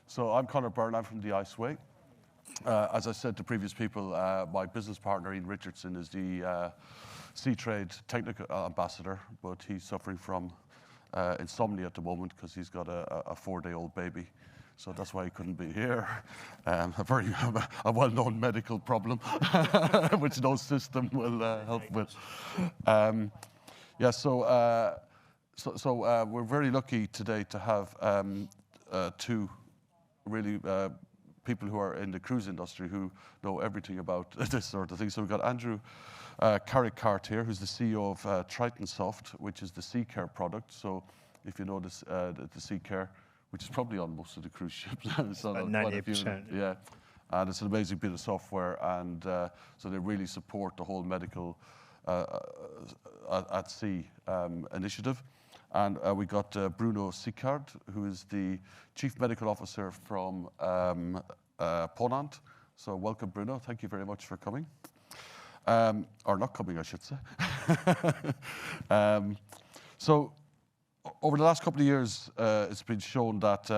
So I'm Conor Byrne, I'm from theICEway. As I said to previous people, my business partner, Ian Richardson, is the Sea Trade Technical Ambassador, but he's suffering from insomnia at the moment because he's got a 4-day-old baby. So that's why he couldn't be here. A well-known medical problem, which no system will help with. We're very lucky today to have two really people who are in the cruise industry who know everything about this sort of thing. So we've got Andrew Carricarte here, who's the CEO of Tritan Soft, which is the Sicard product. So if you know this, the Sicard, which is probably on most of the cruise ships. So about 90%. Yeah, and it's an amazing bit of software, and so they really support the whole medical at sea initiative. And we got Bruno Sicard, who is the Chief Medical Officer from Ponant. So welcome, Bruno. Thank you very much for coming. Or not coming, I should say. So over the last couple of years, it's been shown that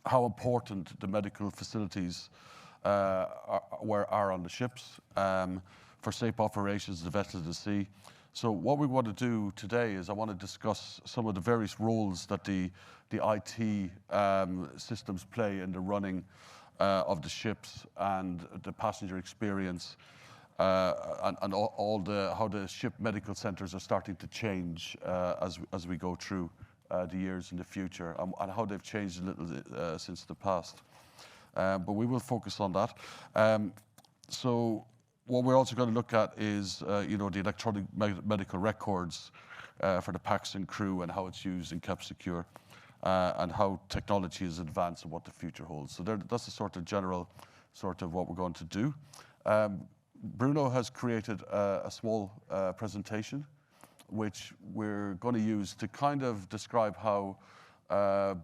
how important the medical facilities are on the ships for safe operations of the vessels at sea. So what we want to do today is I want to discuss some of the various roles that the IT systems play in the running of the ships and the passenger experience, and how the ship medical centers are starting to change as we go through the years in the future, and how they've changed a little since the past. But we will focus on that. So what we're also going to look at is the electronic medical records for the Paxton crew and how it's used and kept secure, and how technology is advanced and what the future holds. So that's the sort of general sort of what we're going to do. Bruno has created a small presentation which we're going to use to kind of describe how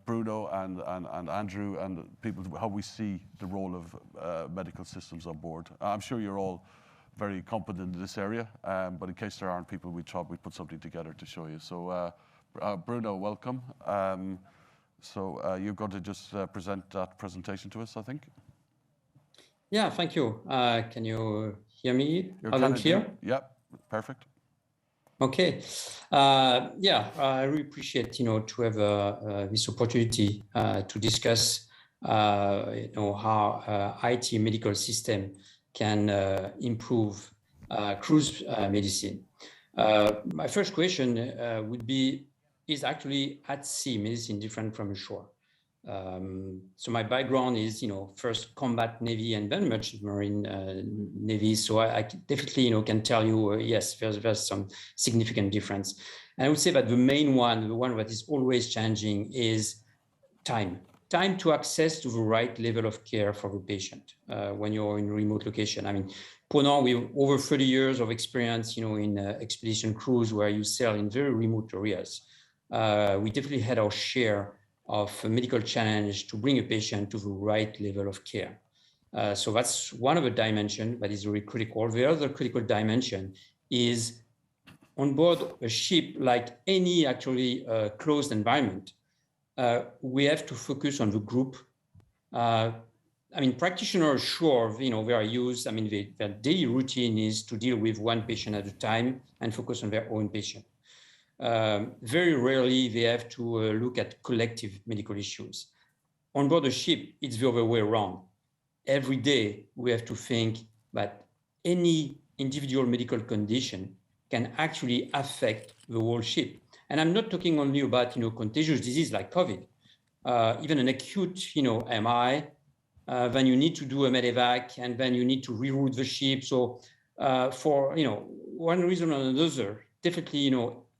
Bruno and Andrew and people, how we see the role of medical systems on board. I'm sure you're all very competent in this area, but in case there aren't people, we thought we'd put something together to show you. So Bruno, welcome. You're going to just present that presentation to us, I think. Yeah, thank you. Can you hear me? Loud and clear? Yeah, perfect. Okay. Yeah, I really appreciate to have this opportunity to discuss how IT medical system can improve cruise medicine. My first question would be: is actually at sea medicine different from ashore? So my background is, first combat Navy and very much Marine Navy. So I definitely, can tell you, yes, there's some significant difference. And I would say that the main one, the one that is always changing, is time to access to the right level of care for the patient when you're in a remote location. I mean, Ponant, we have over 30 years of experience, in expedition cruise where you sail in very remote areas. We definitely had our share of a medical challenge to bring a patient to the right level of care. So that's one of the dimensions that is very critical. The other critical dimension is on board a ship, like any actually closed environment, we have to focus on the group. I mean, practitioners, sure, they are used, their daily routine is to deal with one patient at a time and focus on their own patient. Very rarely they have to look at collective medical issues. On board a ship, it's the other way around. Every day we have to think that any individual medical condition can actually affect the whole ship. And I'm not talking only about contagious disease like COVID. Even an acute MI, then you need to do a medevac, and then you need to reroute the ship. So for one reason or another, definitely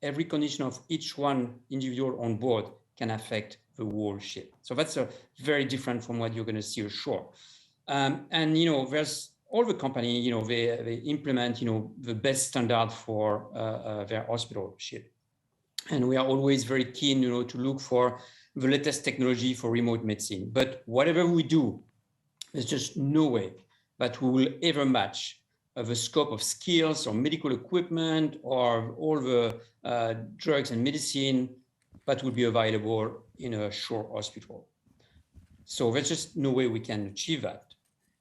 every condition of each one individual on board can affect the whole ship. So that's very different from what you're going to see ashore. And there's all the company, they implement the best standard for their hospital ship. And we are always very keen to look for the latest technology for remote medicine. But whatever we do, there's just no way that we will ever match the scope of skills or medical equipment or all the drugs and medicine that will be available in a shore hospital. So there's just no way we can achieve that.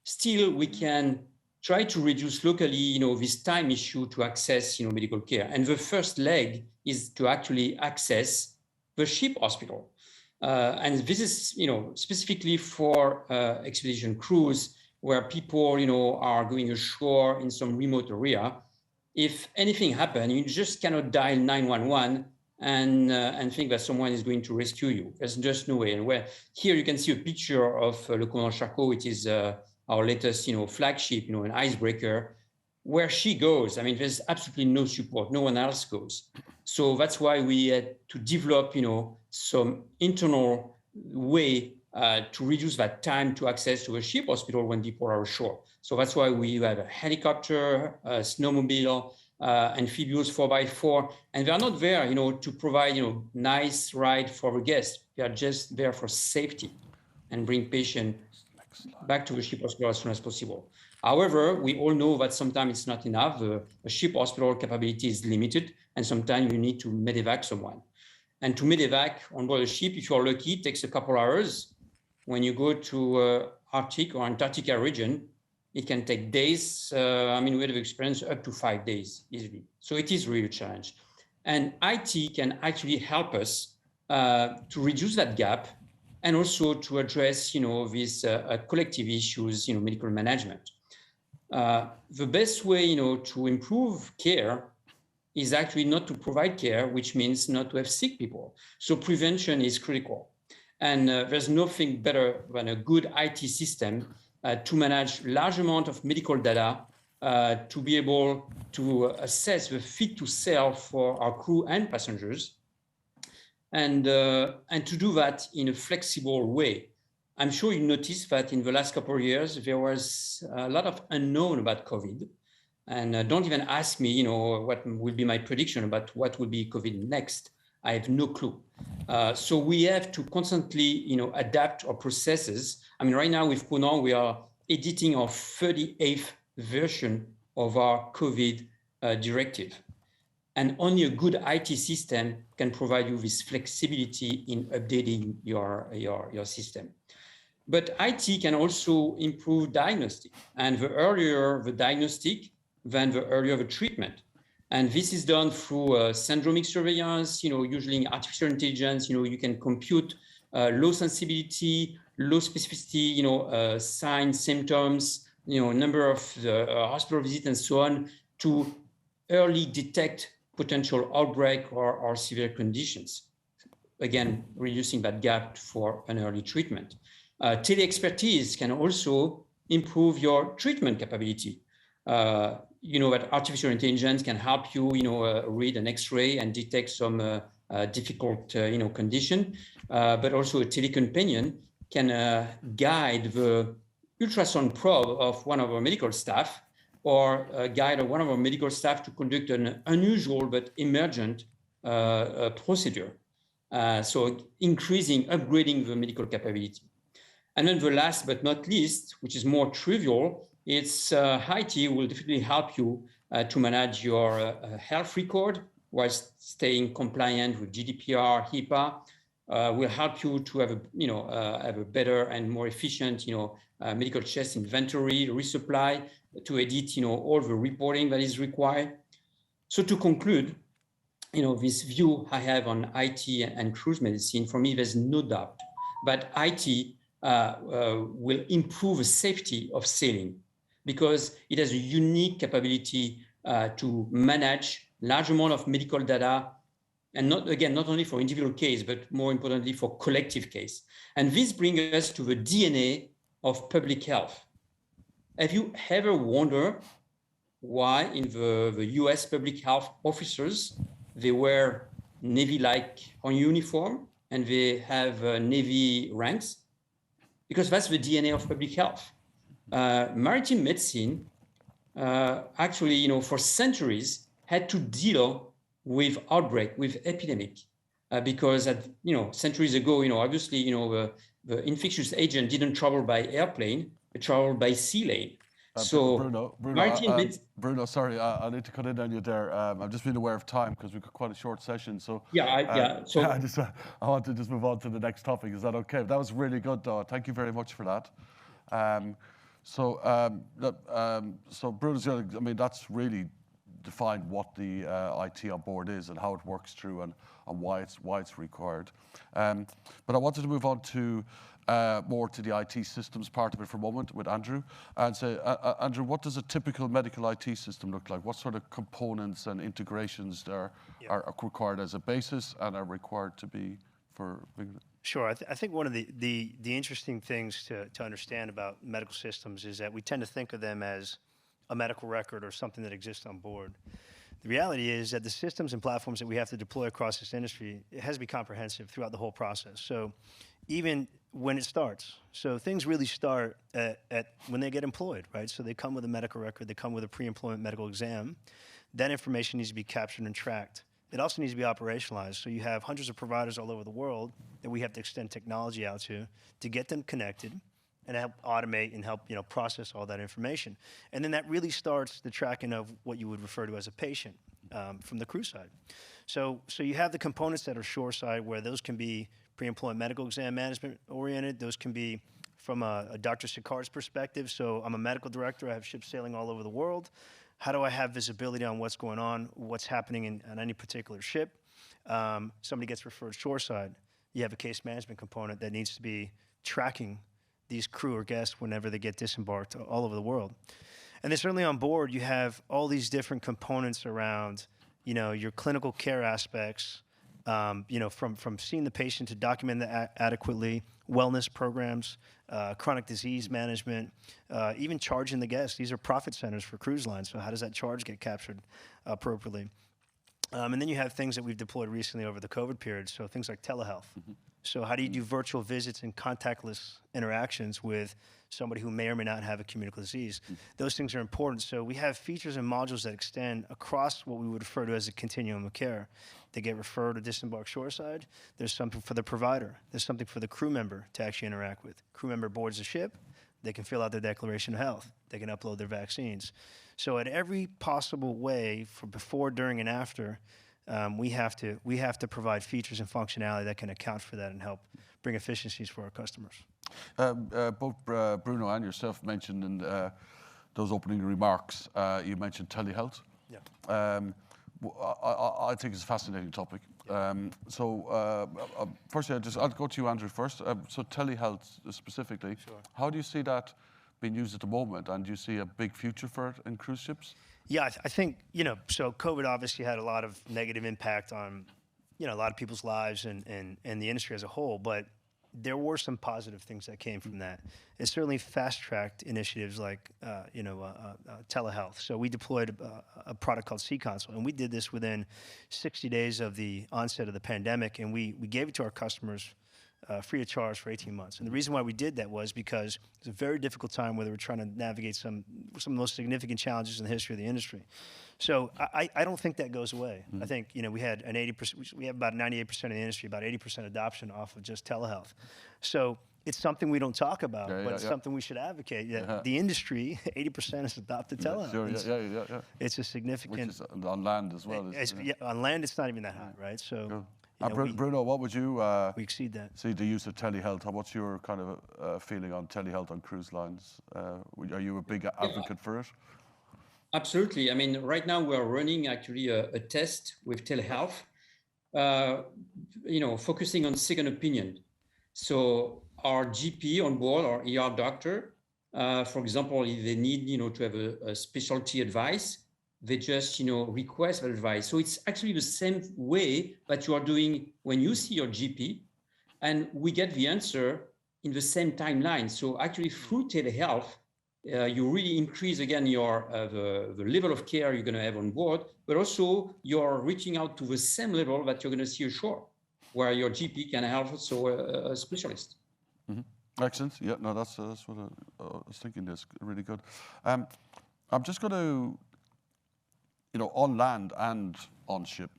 Still, we can try to reduce locally, this time issue to access, medical care. And the first leg is to actually access the ship hospital. And this is, specifically for expedition crews where people, are going ashore in some remote area. If anything happens, you just cannot dial 911 and think that someone is going to rescue you. There's just no way. And where here you can see a picture of Le Commandant Charcot, which is our latest, flagship, an icebreaker, where she goes. I mean, there's absolutely no support. No one else goes. So that's why we had to develop, some internal way to reduce that time to access to a ship hospital when people are ashore. So that's why we have a helicopter, a snowmobile, amphibious 4x4, and they are not there, to provide, nice ride for the guests. They are just there for safety and bring patient back to the ship hospital as soon as possible. However, we all know that sometimes it's not enough. The ship hospital capability is limited, and sometimes you need to medevac someone. And to medevac on board a ship, if you're lucky, it takes a couple hours. When you go to Arctic or Antarctica region, it can take days. We have experienced up to 5 days easily. So it is really a challenge. And IT can actually help us to reduce that gap and also to address, these collective issues, medical management. The best way, to improve care is actually not to provide care, which means not to have sick people. So prevention is critical. And there's nothing better than a good IT system to manage large amount of medical data, to be able to assess the fit to sail for our crew and passengers, and to do that in a flexible way. I'm sure you noticed that in the last couple of years, there was a lot of unknown about COVID. And don't even ask me, what will be my prediction about what will be COVID next. I have no clue. So we have to constantly, adapt our processes. Right now with Ponant, we are editing our 38th version of our COVID directive. And only a good IT system can provide you with flexibility in updating your system. But IT can also improve diagnostic. And the earlier the diagnostic, then the earlier the treatment. And this is done through syndromic surveillance, usually artificial intelligence, you can compute low sensitivity, low specificity, signs, symptoms, number of hospital visits and so on to early detect potential outbreak or severe conditions. Again, reducing that gap for an early treatment. Tele-expertise can also improve your treatment capability. That artificial intelligence can help you, read an X-ray and detect some difficult, condition. But also a telecompanion can guide the ultrasound probe of one of our medical staff, or guide one of our medical staff to conduct an unusual but emergent procedure. So upgrading the medical capability. And then the last but not least, which is more trivial, it's IT will definitely help you to manage your health record while staying compliant with GDPR, HIPAA. Will help you to have have a better and more efficient, medical chest inventory, resupply, to edit, all the reporting that is required. So to conclude, this view I have on IT and cruise medicine, for me, there's no doubt that IT will improve the safety of sailing, because it has a unique capability to manage large amount of medical data, and not only for individual case, but more importantly for collective case. And this brings us to the DNA of public health. Have you ever wondered why in the US public health officers, they wear Navy-like on uniform and they have Navy ranks? Because that's the DNA of public health. Maritime medicine, actually, for centuries, had to deal with outbreak, with epidemic, because centuries ago, obviously, the infectious agent didn't travel by airplane, it traveled by sea lane. Bruno, sorry, I need to cut in on you there. I'm just being aware of time because we've got quite a short session. So So I want to just move on to the next topic. Is that okay? That was really good, though. Thank you very much for that. So Bruno's, I mean, that's really defined what the IT on board is and how it works through and why it's required. But I wanted to move on to more to the IT systems part of it for a moment with Andrew. And say, Andrew, what does a typical medical IT system look like? What sort of components and integrations are required as a basis and are required to be for? Sure. I think one of the interesting things to understand about medical systems is that we tend to think of them as a medical record or something that exists on board. The reality is that the systems and platforms that we have to deploy across this industry, it has to be comprehensive throughout the whole process. So even when it starts, so things really start at when they get employed, right? So they come with a medical record, they come with a pre-employment medical exam. That information needs to be captured and tracked. It also needs to be operationalized. So you have hundreds of providers all over the world that we have to extend technology out to get them connected and help automate and help process all that information. And then that really starts the tracking of what you would refer to as a patient from the crew side. So you have the components that are shore side, where those can be pre-employment medical exam management oriented. Those can be from a Dr. Sicard's perspective. So I'm a medical director. I have ships sailing all over the world. How do I have visibility on what's going on, what's happening on any particular ship? Somebody gets referred shoreside. You have a case management component that needs to be tracking these crew or guests whenever they get disembarked all over the world. And then certainly on board, you have all these different components around, your clinical care aspects, from seeing the patient to document that adequately, wellness programs, chronic disease management, even charging the guests. These are profit centers for cruise lines. So how does that charge get captured appropriately? And then you have things that we've deployed recently over the COVID period. So things like telehealth. Mm-hmm. So how do you do virtual visits and contactless interactions with somebody who may or may not have a communicable disease? Mm-hmm. Those things are important. So we have features and modules that extend across what we would refer to as a continuum of care. They get referred to disembark shoreside. There's something for the provider. There's something for the crew member to actually interact with. Crew member boards the ship. They can fill out their declaration of health. They can upload their vaccines. So at every possible way, for before, during, and after, we have to provide features and functionality that can account for that and help bring efficiencies for our customers. Both Bruno and yourself mentioned in those opening remarks, you mentioned telehealth. Yeah. I think it's a fascinating topic. Firstly, I'll go to you, Andrew, first. So telehealth specifically, sure. How do you see that being used at the moment, and do you see a big future for it in cruise ships? Yeah, I think, so COVID obviously had a lot of negative impact on, a lot of people's lives and the industry as a whole, but there were some positive things that came from that. It certainly fast-tracked initiatives like, telehealth. So we deployed a product called C-Console, and we did this within 60 days of the onset of the pandemic, and we gave it to our customers free of charge for 18 months. And the reason why we did that was because it's a very difficult time where they were trying to navigate some of the most significant challenges in the history of the industry. So I don't think that goes away. Mm-hmm. I think, we had we have about 98% of the industry, about 80% adoption off of just telehealth. So it's something we don't talk about, but it's something we should advocate. Yeah, the industry, 80% has adopted telehealth. Sure, it's a significant... Which is on land as well. On land, it's not even that high, right? So... Cool. Bruno, what would you we exceed that. See the use of telehealth? What's your kind of feeling on telehealth on cruise lines? Are you a big advocate for it? Absolutely. I mean, right now we are running actually a test with telehealth, focusing on second opinion. So our GP on board, our ER doctor, for example, if they need, to have a specialty advice, they just, request advice. So it's actually the same way that you are doing when you see your GP, and we get the answer in the same timeline. So actually through telehealth, you really increase again your the level of care you're going to have on board, but also you're reaching out to the same level that you're going to see ashore, where your GP can help also a specialist. Mm-hmm. Excellent. Yeah, no, that's what I was thinking. That's really good. I'm just going to. On land and on ship,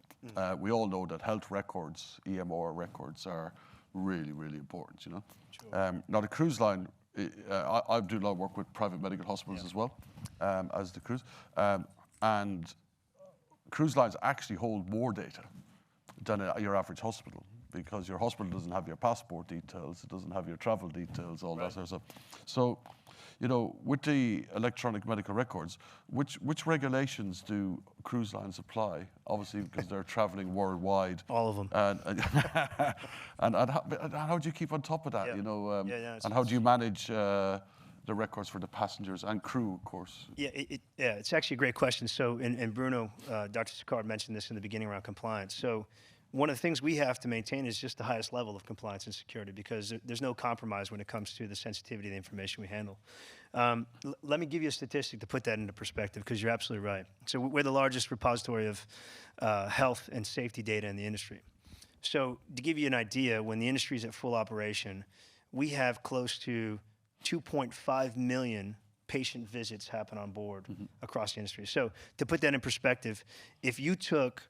we all know that health records, EMR records, are really, really important. Sure. Now, the cruise line I do a lot of work with private medical hospitals as well, as the cruise. And cruise lines actually hold more data than your average hospital, because your hospital doesn't have your passport details, it doesn't have your travel details, all that sort of stuff. So, you know, with the electronic medical records, which regulations do cruise lines apply? Obviously, because they're traveling worldwide. All of them. And how do you keep on top of that? Yeah. You know, Yeah, and how do you manage the records for the passengers and crew, of course? Yeah, it's actually a great question. So, and Bruno, Dr. Sicard mentioned this in the beginning around compliance. So, one of the things we have to maintain is just the highest level of compliance and security, because there's no compromise when it comes to the sensitivity of the information we handle. Let me give you a statistic to put that into perspective, because you're absolutely right. So we're the largest repository of health and safety data in the industry. So to give you an idea, when the industry is at full operation, we have close to 2.5 million patient visits happen on board across the industry. So to put that in perspective, if you took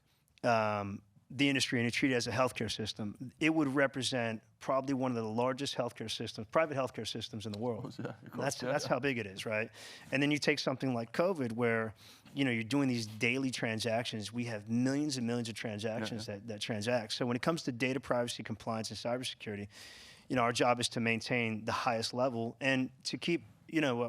the industry and you treat it as a healthcare system, it would represent probably one of the largest healthcare systems, private healthcare systems in the world. That's how big it is, right? And then you take something like COVID, where you're doing these daily transactions. We have millions and millions of transactions that transact. So when it comes to data privacy, compliance, and cybersecurity, our job is to maintain the highest level and to keep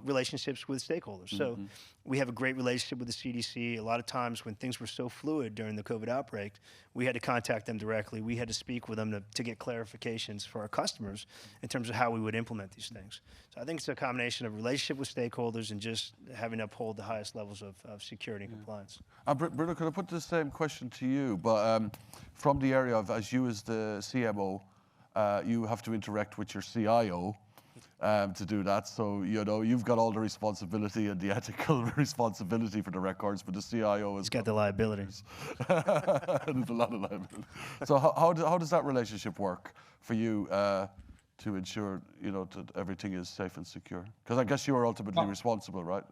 relationships with stakeholders. So we have a great relationship with the CDC. A lot of times when things were so fluid during the COVID outbreak, we had to contact them directly. We had to speak with them to get clarifications for our customers in terms of how we would implement these things. So I think it's a combination of relationship with stakeholders and just having to uphold the highest levels of security and compliance. Bruno, could I put the same question to you, but from the area of, as you as the CMO, you have to interact with your CIO, to do that. So, you've got all the responsibility and the ethical responsibility for the records, but the CIO has got the liability. There's a lot of liability. So how does that relationship work for you to ensure, that everything is safe and secure? Because I guess you are ultimately responsible, right?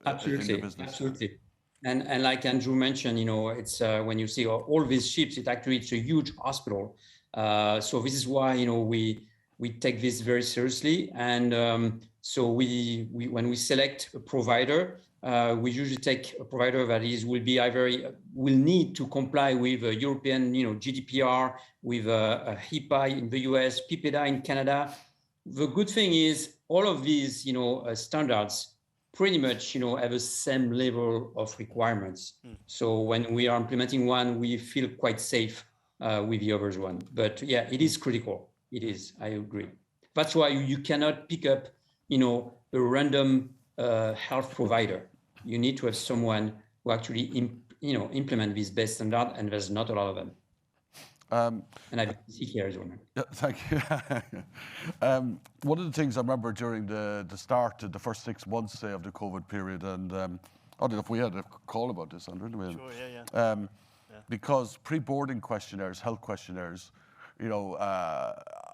Absolutely, in the business. Absolutely. And like Andrew mentioned, it's when you see all these ships, it's a huge hospital. So this is why, we take this very seriously, and so we when we select a provider, we usually take a provider that will need to comply with European, GDPR, with HIPAA in the US, PIPEDA in Canada. The good thing is all of these, standards pretty much, have the same level of requirements. So when we are implementing one, we feel quite safe with the others one. But yeah, it is critical. It is, I agree. That's why you cannot pick up, a random health provider. You need to have someone who actually, implement this best standard, and there's not a lot of them. And I see here as well. Yeah, thank you. One of the things I remember during the start, the first 6 months, say, of the COVID period, and I don't know if we had a call about this, Andrew. Sure, yeah. Because pre-boarding questionnaires, health questionnaires,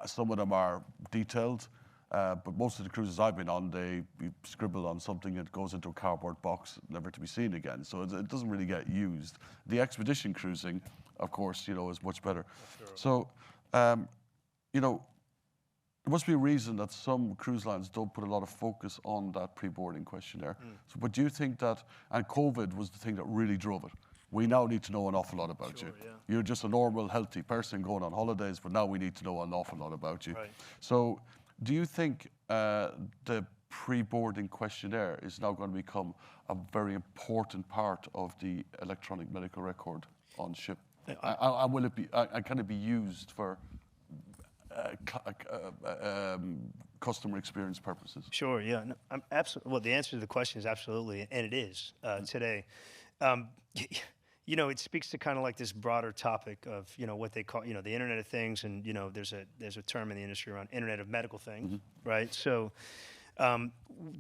some of them are detailed, but most of the cruises I've been on, you scribble on something, it goes into a cardboard box, never to be seen again. So it doesn't really get used. The expedition cruising, of course, is much better. Sure. So, there must be a reason that some cruise lines don't put a lot of focus on that pre-boarding questionnaire. So, but do you think that, and COVID was the thing that really drove it, we now need to know an awful lot about you. Yeah. You're just a normal, healthy person going on holidays, but now we need to know an awful lot about you. Right. So do you think the pre-boarding questionnaire is now going to become a very important part of the electronic medical record on ship? And will it be? And can it be used for customer experience purposes? Sure. Yeah. No, I'm absolutely. Well, the answer to the question is absolutely, and it is today. It speaks to kind of like this broader topic of, what they call, the Internet of Things, and, there's a term in the industry around Internet of Medical Things, right? So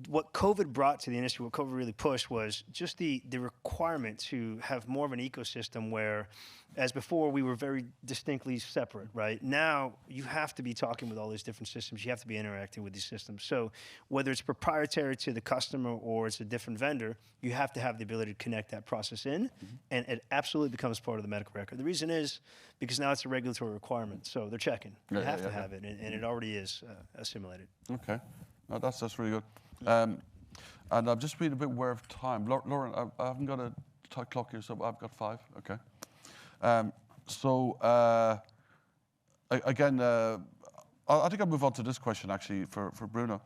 what COVID brought to the industry, what COVID really pushed, was just the requirement to have more of an ecosystem where, as before, we were very distinctly separate, right? Now you have to be talking with all these different systems. You have to be interacting with these systems. So whether it's proprietary to the customer or it's a different vendor, you have to have the ability to connect that process in, and it absolutely becomes part of the medical record. The reason is because now it's a regulatory requirement. So they're checking. You have to have it, and it already is assimilated. Okay. No, that's really good. And I'm just being a bit aware of time. Lauren, I haven't got a clock here, so I've got 5. Okay. Again, I think I'll move on to this question actually for Bruno.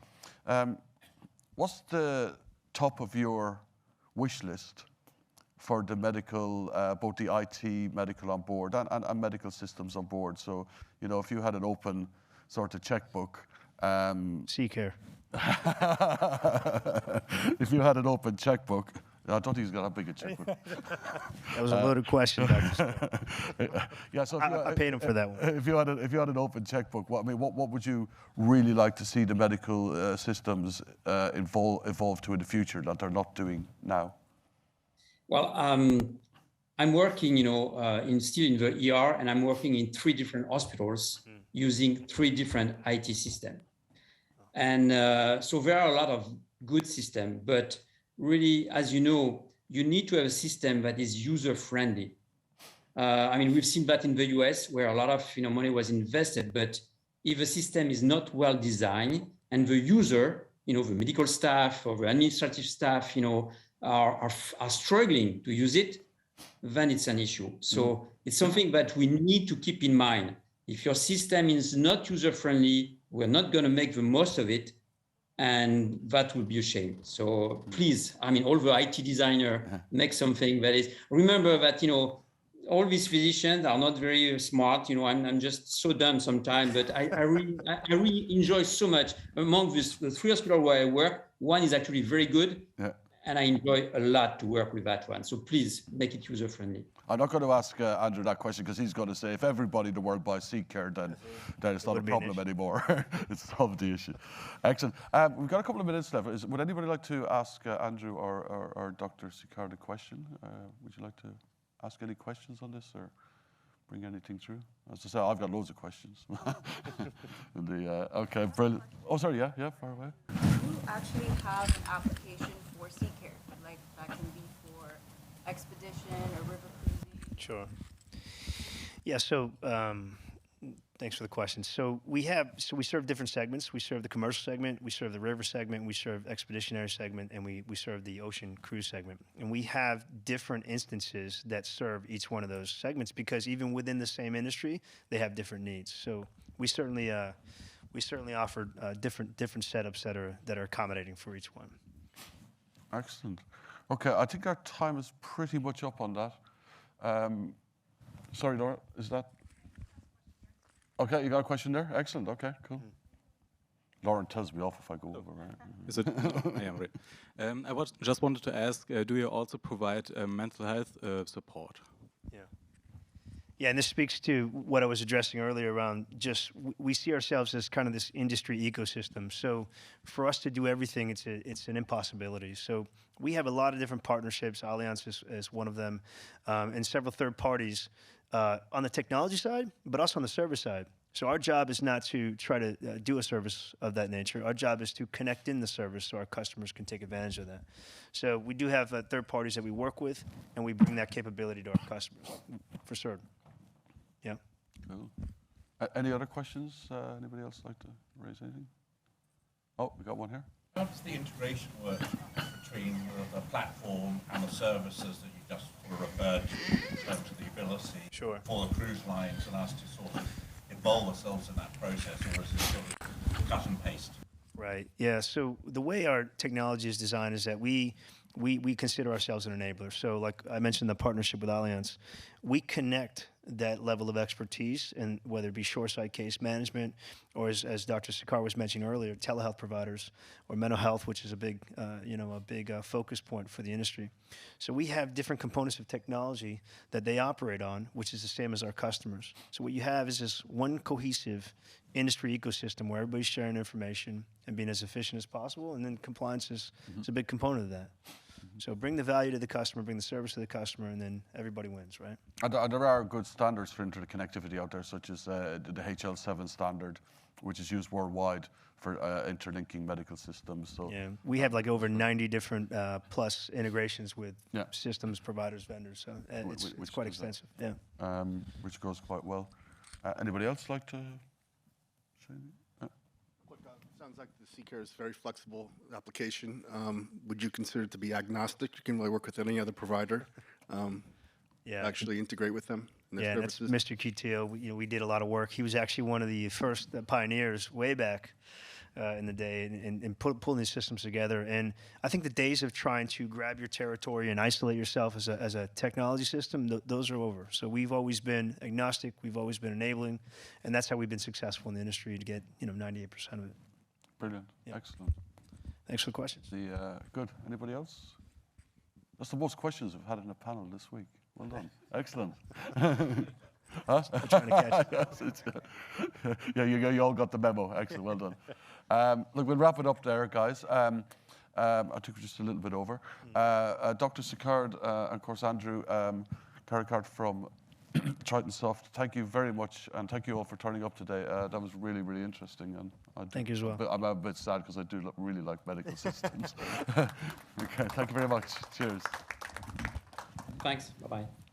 What's the top of your wish list for the medical, both the IT medical on board and medical systems on board? So, you know, if you had an open sort of checkbook. Sicard. If you had an open checkbook, I don't think he's got that big a checkbook. That was a loaded question, Dr. Yeah, so I paid him for that one. If you had an open checkbook, what would you really like to see the medical systems evolve to in the future that they're not doing now? Well, I'm working, still in the ER, and I'm working in 3 different hospitals using 3 different IT systems. And so there are a lot of good systems, but really, as you know, you need to have a system that is user-friendly. We've seen that in the US, where a lot of money was invested, but if a system is not well designed and the user, the medical staff or the administrative staff, are struggling to use it, then it's an issue. So it's something that we need to keep in mind. If your system is not user-friendly, we're not going to make the most of it, and that would be a shame. So please, all the IT designer make something that is. Remember that all these physicians are not very smart. I'm just so dumb sometimes, but I really enjoy so much. Among the 3 hospitals where I work, one is actually very good. Yeah. And I enjoy a lot to work with that one. So please make it user-friendly. I'm not going to ask Andrew that question because he's going to say if everybody in the world buys Sicard, then it's not a problem anymore. It's solved the issue. Excellent. We've got a couple of minutes left. Would anybody like to ask Andrew or Dr. Sicard a question? Would you like to ask any questions on this or bring anything through? As I say, I've got loads of questions. Okay, brilliant. Oh, sorry, yeah, far away. Do you actually have an application for Sicard? Like that can be for expedition or river cruising? Sure. Yeah, so thanks for the question. So we serve different segments. We serve the commercial segment, we serve the river segment, we serve expeditionary segment, and we serve the ocean cruise segment. And we have different instances that serve each one of those segments because even within the same industry, they have different needs. So we certainly offer different setups that are accommodating for each one. Excellent. Okay, I think our time is pretty much up on that. Sorry, Laura, is that? Okay, you got a question there? Excellent, okay, cool. Lauren tells me off if I go over, right? Is it? I am right. I just wanted to ask, do you also provide mental health support? Yeah, and this speaks to what I was addressing earlier around just we see ourselves as kind of this industry ecosystem. So for us to do everything, it's an impossibility. So we have a lot of different partnerships. Allianz is one of them, and several third parties on the technology side, but also on the service side. So our job is not to try to do a service of that nature. Our job is to connect in the service so our customers can take advantage of that. So we do have third parties that we work with, and we bring that capability to our customers, for certain. Yeah. Cool. Any other questions? Anybody else like to raise anything? Oh, we got one here. How does the integration work between the platform and the services that you just sort of referred to in terms of the ability for the cruise lines and us to sort of involve ourselves in that process, or is it sort of cut and paste? Right. Yeah. So the way our technology is designed is that we consider ourselves an enabler. So like I mentioned, the partnership with Allianz, we connect that level of expertise, and whether it be shoreside case management, or as Dr. Sicard was mentioning earlier, telehealth providers, or mental health, which is a big, focus point for the industry. So we have different components of technology that they operate on, which is the same as our customers. So what you have is this one cohesive industry ecosystem where everybody's sharing information and being as efficient as possible, and then compliance is a big component of that. So bring the value to the customer, bring the service to the customer, and then everybody wins, right? And there are good standards for interconnectivity out there, such as the HL7 standard, which is used worldwide for interlinking medical systems. So yeah, we have like over 90 different plus integrations with systems, providers, vendors. So it's quite extensive. Yeah. Which goes quite well. Anybody else like to say anything? Sounds like the Sicard is a very flexible application. Would you consider it to be agnostic? You can really work with any other provider. Yeah. Actually integrate with them and their Yeah, that's services. Mr. Quito. We did a lot of work. He was actually one of the first pioneers way back in the day and pulling these systems together. And I think the days of trying to grab your territory and isolate yourself as a technology system, those are over. So we've always been agnostic. We've always been enabling. And that's how we've been successful in the industry to get 98% of it. Brilliant. Yeah. Excellent. Thanks for the questions. Good. Anybody else? That's the most questions we've had in a panel this week. Well done. Excellent. Huh? I'm trying to catch Yes, yeah, you all got the memo. Excellent. Well done. Look, we'll wrap it up there, guys. I took just a little bit over. Dr. Sicard, and of course, Andrew Carricarte from Tritan Soft, thank you very much, and thank you all for turning up today. That was really, really interesting. And Thank you as well. I'm a bit sad because I do really like medical systems. Okay, thank you very much. Cheers. Thanks. Bye-bye.